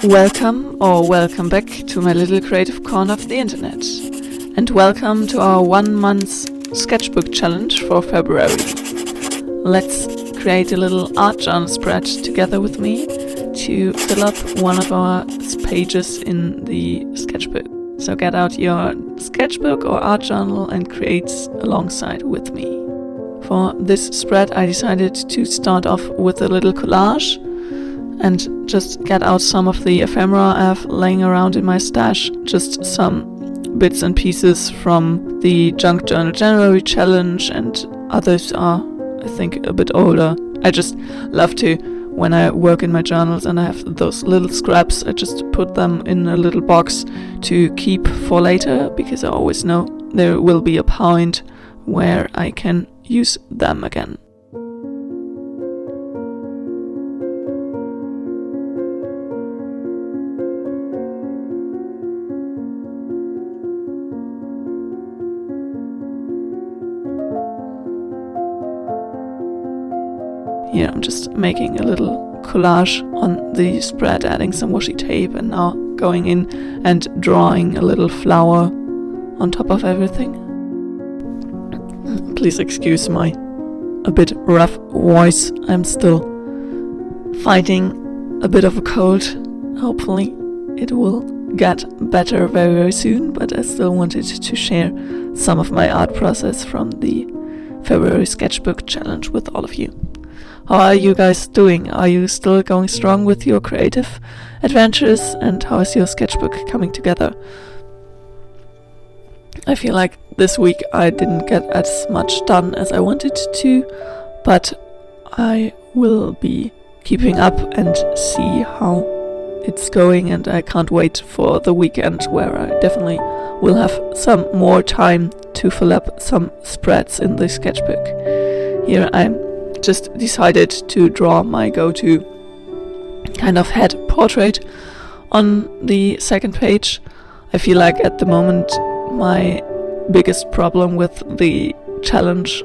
Welcome back to my little creative corner of the internet. And welcome to our 1 month sketchbook challenge for February. Let's create a little art journal spread together with me to fill up one of our pages in the sketchbook. So get out your sketchbook or art journal and create alongside with me. For this spread I decided to start off with a little collage and just get out some of the ephemera I have laying around in my stash, just some bits and pieces from the Junk Journal January challenge, and others are, I think, a bit older. I just love to, when I work in my journals and I have those little scraps, I just put them in a little box to keep for later, because I always know there will be a point where I can use them again. Here I'm just making a little collage on the spread, adding some washi tape, and now going in and drawing a little flower on top of everything. Please excuse my a bit rough voice. I'm still fighting a bit of a cold. Hopefully it will get better very, very soon, but I still wanted to share some of my art process from the February Sketchbook Challenge with all of you. How are you guys doing? Are you still going strong with your creative adventures? And how is your sketchbook coming together? I feel like this week I didn't get as much done as I wanted to, but I will be keeping up and see how it's going, and I can't wait for the weekend where I definitely will have some more time to fill up some spreads in the sketchbook. Here I'm just decided to draw my go-to kind of head portrait on the second page. I feel like at the moment my biggest problem with the challenge,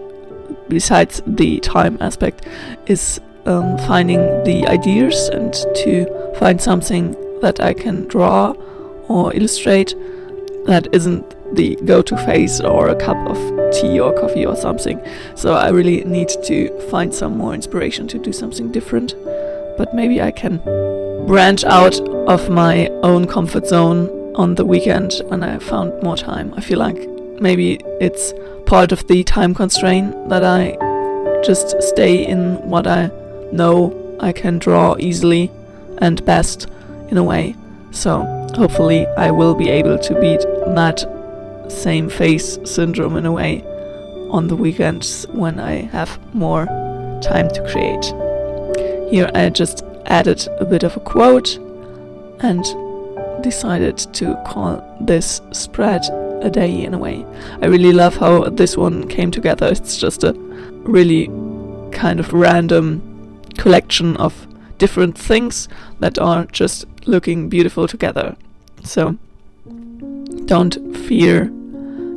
besides the time aspect, is finding the ideas and to find something that I can draw or illustrate that isn't the go-to face or a cup of tea or coffee or something. So I really need to find some more inspiration to do something different. But maybe I can branch out of my own comfort zone on the weekend when I found more time. I feel like maybe it's part of the time constraint that I just stay in what I know I can draw easily and best in a way. So hopefully I will be able to beat that same face syndrome in a way on the weekends when I have more time to create. Here I just added a bit of a quote and decided to call this spread a day in a way. I really love how this one came together. It's just a really kind of random collection of different things that are just looking beautiful together. So don't fear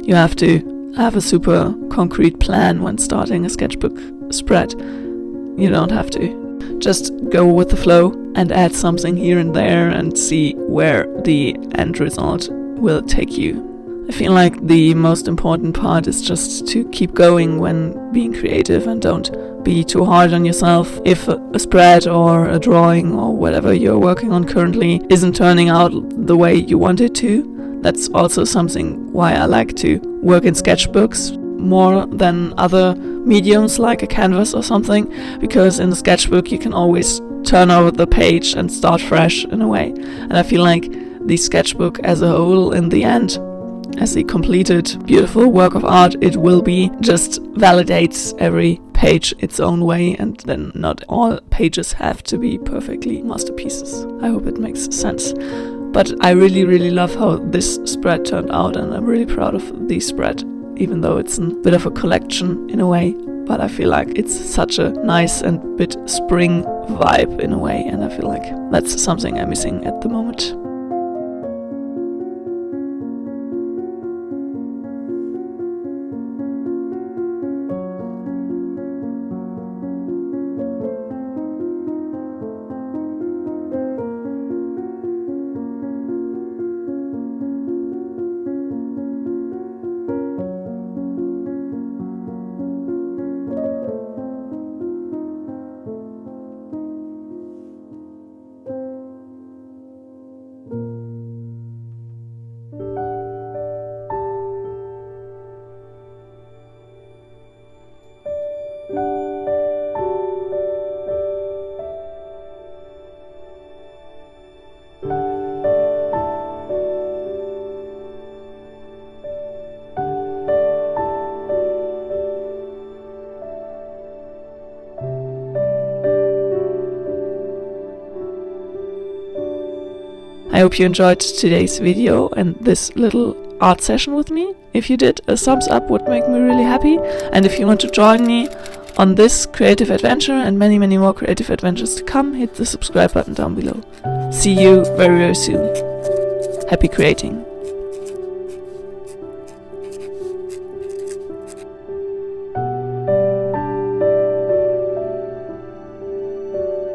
you have to have a super concrete plan when starting a sketchbook spread. You don't have to. Just go with the flow and add something here and there and see where the end result will take you. I feel like the most important part is just to keep going when being creative, and don't be too hard on yourself. If a spread or a drawing or whatever you're working on currently isn't turning out the way you want it to, that's also something why I like to work in sketchbooks more than other mediums like a canvas or something, because in the sketchbook you can always turn over the page and start fresh in a way. And I feel like the sketchbook as a whole, in the end, as a completed beautiful work of art, it will be, just validates every page its own way, and then not all pages have to be perfectly masterpieces. I hope it makes sense. But I really, really love how this spread turned out, and I'm really proud of the spread, even though it's a bit of a collection in a way. But I feel like it's such a nice and bit spring vibe in a way, and I feel like that's something I'm missing at the moment. I hope you enjoyed today's video and this little art session with me. If you did, a thumbs up would make me really happy. And if you want to join me on this creative adventure and many more creative adventures to come, hit the subscribe button down below. See you very soon. Happy creating.